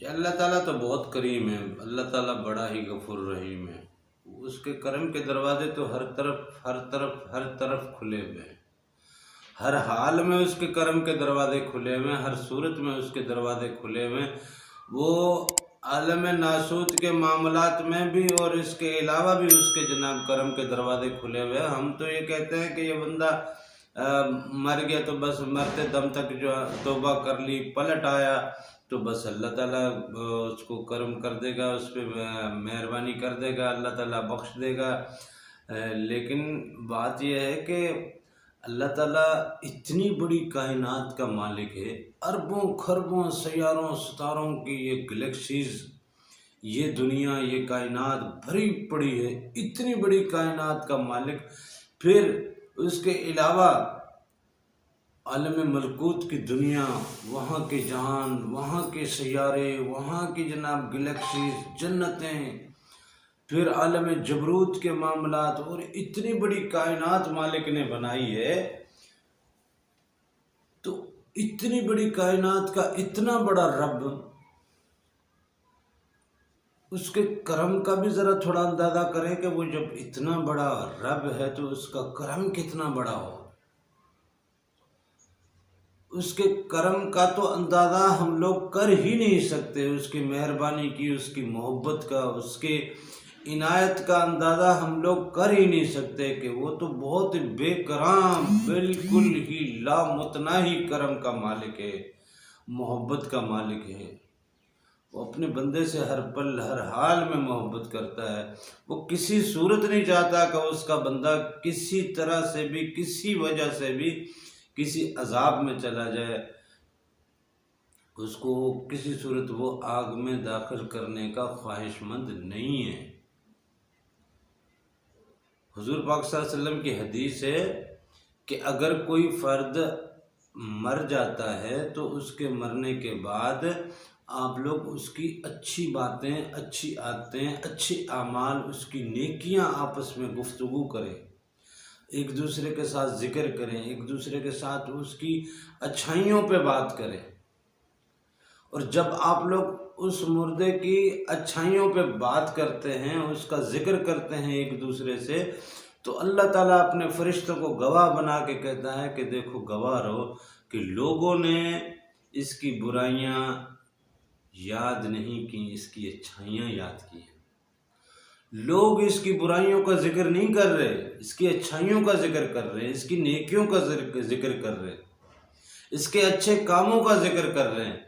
کہ اللہ تعالیٰ تو بہت کریم ہے، اللہ تعالیٰ بڑا ہی غفور رحیم ہے۔ اس کے کرم کے دروازے تو ہر طرف کھلے ہوئے ہیں، ہر حال میں اس کے کرم کے دروازے کھلے ہوئے ہیں، ہر صورت میں اس کے دروازے کھلے ہوئے ہیں۔ وہ عالم ناسوت کے معاملات میں بھی اور اس کے علاوہ بھی اس کے جناب کرم کے دروازے کھلے ہوئے ہیں۔ ہم تو یہ کہتے ہیں کہ یہ بندہ مر گیا تو بس مرتے دم تک جو توبہ کر لی، پلٹ آیا تو بس اللہ تعالیٰ اس کو کرم کر دے گا، اس پہ مہربانی کر دے گا، اللہ تعالیٰ بخش دے گا۔ لیکن بات یہ ہے کہ اللہ تعالیٰ اتنی بڑی کائنات کا مالک ہے، اربوں خربوں سیاروں ستاروں کی یہ گلیکسیز، یہ دنیا، یہ کائنات بھری پڑی ہے، اتنی بڑی کائنات کا مالک، پھر اس کے علاوہ عالم ملکوت کی دنیا، وہاں کے جہان، وہاں کے سیارے، وہاں کی جناب گلیکسیز، جنتیں، پھر عالم جبروت کے معاملات، اور اتنی بڑی کائنات مالک نے بنائی ہے۔ تو اتنی بڑی کائنات کا اتنا بڑا رب، اس کے کرم کا بھی ذرا تھوڑا اندازہ کریں کہ وہ جب اتنا بڑا رب ہے تو اس کا کرم کتنا بڑا ہو۔ اس کے کرم کا تو اندازہ ہم لوگ کر ہی نہیں سکتے، اس کی مہربانی کی، اس کی محبت کا، اس کے عنایت کا اندازہ ہم لوگ کر ہی نہیں سکتے کہ وہ تو بہت بے کرام، بالکل ہی لامتناہی کرم کا مالک ہے، محبت کا مالک ہے۔ وہ اپنے بندے سے ہر پل ہر حال میں محبت کرتا ہے۔ وہ کسی صورت نہیں چاہتا کہ اس کا بندہ کسی طرح سے بھی، کسی وجہ سے بھی کسی عذاب میں چلا جائے، اس کو کسی صورت وہ آگ میں داخل کرنے کا خواہش مند نہیں ہے۔ حضور پاک صلی اللہ علیہ وسلم کی حدیث ہے کہ اگر کوئی فرد مر جاتا ہے تو اس کے مرنے کے بعد آپ لوگ اس کی اچھی باتیں، اچھی عادتیں، اچھے اعمال، اس کی نیکیاں آپس میں گفتگو کریں، ایک دوسرے کے ساتھ ذکر کریں، ایک دوسرے کے ساتھ اس کی اچھائیوں پہ بات کریں۔ اور جب آپ لوگ اس مردے کی اچھائیوں پہ بات کرتے ہیں، اس کا ذکر کرتے ہیں ایک دوسرے سے، تو اللہ تعالیٰ اپنے فرشتوں کو گواہ بنا کے کہتا ہے کہ دیکھو گواہ رہو کہ لوگوں نے اس کی برائیاں یاد نہیں کی، اس کی اچھائیاں یاد کی ہیں۔ لوگ اس کی برائیوں کا ذکر نہیں کر رہے، اس کی اچھائیوں کا ذکر کر رہے ہیں، اس کی نیکیوں کا ذکر کر رہے ہیں، اس کے اچھے کاموں کا ذکر کر رہے ہیں۔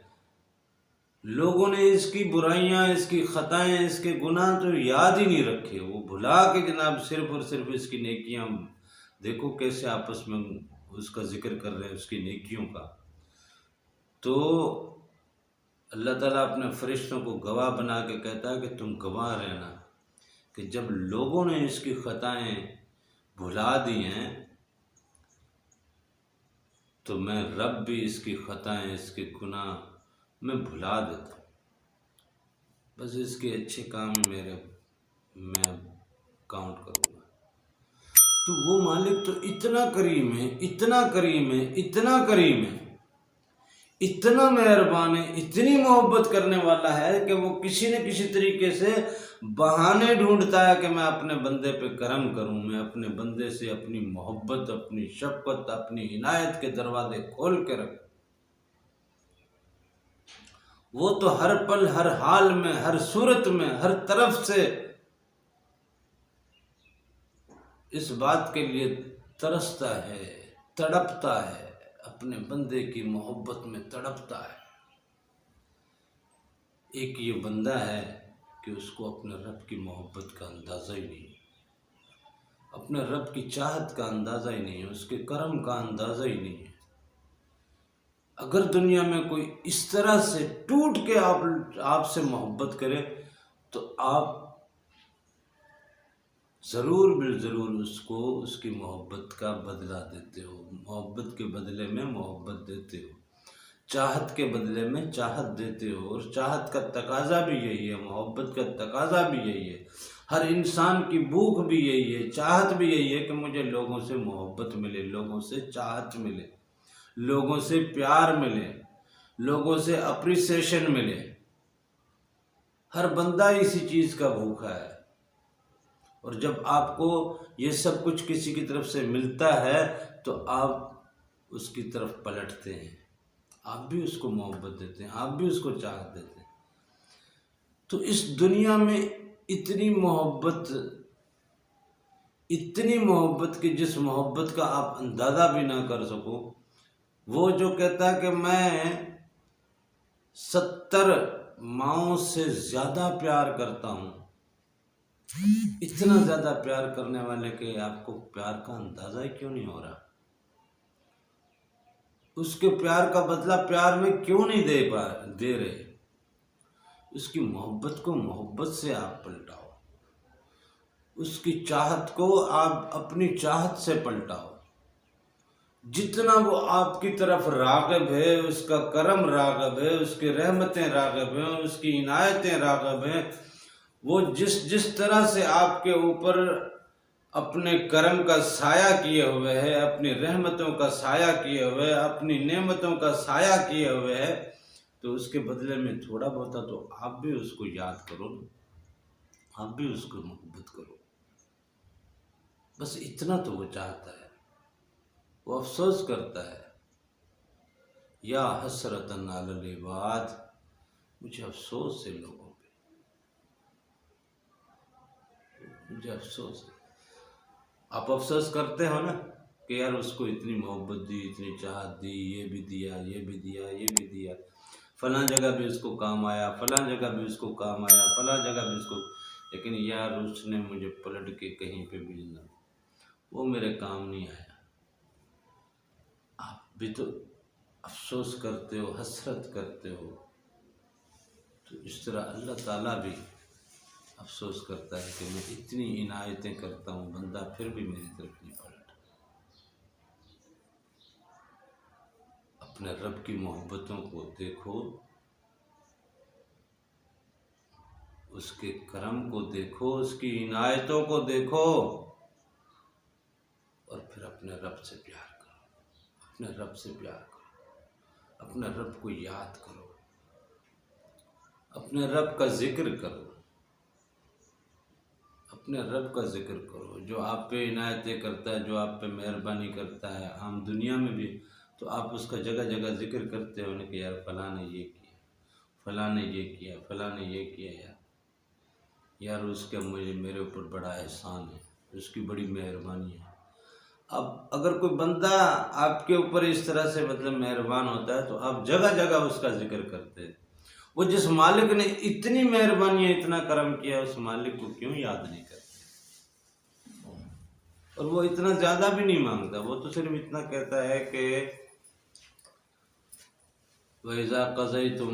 لوگوں نے اس کی برائیاں، اس کی خطائیں، اس کے گناہ تو یاد ہی نہیں رکھے، وہ بھلا کے جناب صرف اور صرف اس کی نیکیاں، دیکھو کیسے آپس میں اس کا ذکر کر رہے ہیں، اس کی نیکیوں کا۔ تو اللہ تعالیٰ اپنے فرشتوں کو گواہ بنا کے کہتا ہے کہ تم گواہ رہنا کہ جب لوگوں نے اس کی خطائیں بھلا دی ہیں تو میں رب بھی اس کی خطائیں، اس کے گناہ میں بھلا دیتا ہوں، بس اس کے اچھے کام میں کاؤنٹ کروں گا۔ تو وہ مالک تو اتنا کریم ہے، اتنا کریم ہے، اتنا کریم ہے، اتنا مہربان ہے، اتنی محبت کرنے والا ہے کہ وہ کسی نہ کسی طریقے سے بہانے ڈھونڈتا ہے کہ میں اپنے بندے پہ کرم کروں، میں اپنے بندے سے اپنی محبت، اپنی شفقت، اپنی عنایت کے دروازے کھول کے رکھوں۔ وہ تو ہر پل ہر حال میں، ہر صورت میں، ہر طرف سے اس بات کے لیے ترستا ہے، تڑپتا ہے، اپنے بندے کی محبت میں تڑپتا ہے۔ ایک یہ بندہ ہے کہ اس کو اپنے رب کی محبت کا اندازہ ہی نہیں، اپنے رب کی چاہت کا اندازہ ہی نہیں ہے، اس کے کرم کا اندازہ ہی نہیں ہے۔ اگر دنیا میں کوئی اس طرح سے ٹوٹ کے آپ سے محبت کرے تو آپ ضرور بالضرور اس کو اس کی محبت کا بدلہ دیتے ہو، محبت کے بدلے میں محبت دیتے ہو، چاہت کے بدلے میں چاہت دیتے ہو، اور چاہت کا تقاضا بھی یہی ہے، محبت کا تقاضا بھی یہی ہے، ہر انسان کی بھوک بھی یہی ہے، چاہت بھی یہی ہے کہ مجھے لوگوں سے محبت ملے، لوگوں سے چاہت ملے، لوگوں سے پیار ملے، لوگوں سے اپریسیشن ملے۔ ہر بندہ اسی چیز کا بھوکا ہے، اور جب آپ کو یہ سب کچھ کسی کی طرف سے ملتا ہے تو آپ اس کی طرف پلٹتے ہیں، آپ بھی اس کو محبت دیتے ہیں، آپ بھی اس کو چاہت دیتے ہیں۔ تو اس دنیا میں اتنی محبت کہ جس محبت کا آپ اندازہ بھی نہ کر سکو، وہ جو کہتا ہے کہ میں 70 ماؤں سے زیادہ پیار کرتا ہوں، اتنا زیادہ پیار کرنے والے کہ آپ کو پیار کا اندازہ ہی کیوں نہیں ہو رہا؟ اس کے پیار کا بدلہ پیار میں کیوں نہیں دے رہے؟ اس کی محبت کو محبت سے آپ پلٹاؤ، اس کی چاہت کو آپ اپنی چاہت سے پلٹاؤ۔ جتنا وہ آپ کی طرف راغب ہے، اس کا کرم راغب ہے، اس کی رحمتیں راغب ہیں، اس کی عنایتیں راغب ہیں، وہ جس طرح سے آپ کے اوپر اپنے کرم کا سایہ کیے ہوئے ہے، اپنی رحمتوں کا سایہ کیے ہوئے، اپنی نعمتوں کا سایہ کیے ہوئے ہے، تو اس کے بدلے میں تھوڑا بہت تو آپ بھی اس کو یاد کرو، آپ بھی اس کو محبت کرو۔ بس اتنا تو وہ چاہتا ہے، وہ افسوس کرتا ہے، یا حسرتن علی العباد، مجھے افسوس ہے لوگوں پہ، مجھے افسوس ہے۔ آپ افسوس کرتے ہو نا کہ یار اس کو اتنی محبت دی، اتنی چاہت دی، یہ بھی دیا، یہ بھی دیا، یہ بھی دیا، فلاں جگہ بھی اس کو کام آیا، فلاں جگہ بھی اس کو کام آیا، فلاں جگہ بھی اس کو، لیکن یار اس نے مجھے پلٹ کے کہیں پہ بھیجنا، وہ میرے کام نہیں آیا۔ آپ بھی تو افسوس کرتے ہو، حسرت کرتے ہو، تو اس طرح اللہ تعالیٰ بھی افسوس کرتا ہے کہ میں اتنی عنایتیں کرتا ہوں، بندہ پھر بھی میری طرف نہیں پلٹا۔ اپنے رب کی محبتوں کو دیکھو، اس کے کرم کو دیکھو، اس کی عنایتوں کو دیکھو، اور پھر اپنے رب سے پیار کرو، اپنے رب سے پیار کرو، اپنے رب کو یاد کرو، اپنے رب کا ذکر کرو، اپنے رب کا ذکر کرو، جو آپ پہ عنایتیں کرتا ہے، جو آپ پہ مہربانی کرتا ہے عام دنیا میں بھی، تو آپ اس کا جگہ جگہ ذکر کرتے ہو نا کہ یار فلاں نے یہ کیا، فلاں نے یہ کیا، فلاں نے یہ کیا، یار اس کا میرے اوپر بڑا احسان ہے، اس کی بڑی مہربانی ہے۔ اب اگر کوئی بندہ آپ کے اوپر اس طرح سے مہربان ہوتا ہے تو آپ جگہ جگہ اس کا ذکر کرتے ہیں۔ وہ جس مالک نے اتنی مہربانی، اتنا کرم کیا، اس مالک کو کیوں یاد نہیں کرتے؟ اور وہ اتنا زیادہ بھی نہیں مانگتا، وہ تو صرف اتنا کہتا ہے کہ وَإِذَا قَضَيْتُم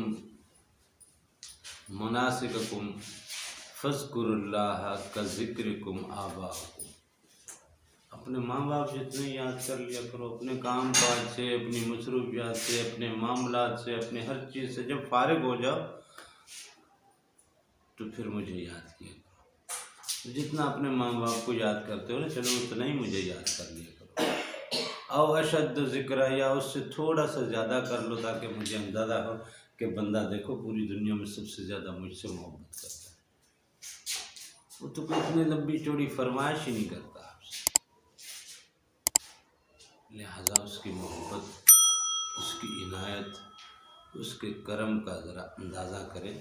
مَنَاسِكَكُمْ فَاذْكُرُوا اللَّهَ كَذِكْرِكُمْ آبَاءَكُمْ۔ اپنے ماں باپ جتنے یاد کر لیا کرو، اپنے کام کاج سے، اپنی مصروفیات سے، اپنے معاملات سے، اپنے ہر چیز سے جب فارغ ہو جاؤ تو پھر مجھے یاد کیا کرو۔ جتنا اپنے ماں باپ کو یاد کرتے ہو نا، چلو اتنا ہی مجھے یاد کر لیا کرو، او اشد ذکر، یا اس سے تھوڑا سا زیادہ کر لو، تاکہ مجھے اندازہ ہو کہ بندہ دیکھو پوری دنیا میں سب سے زیادہ مجھ سے محبت کرتا ہے۔ وہ تو کوئی اتنی لمبی چوڑی فرمائش ہی نہیں کرتا آپ سے، لہذا اس کی محبت، اس کی عنایت، اس کے کرم کا ذرا اندازہ کریں۔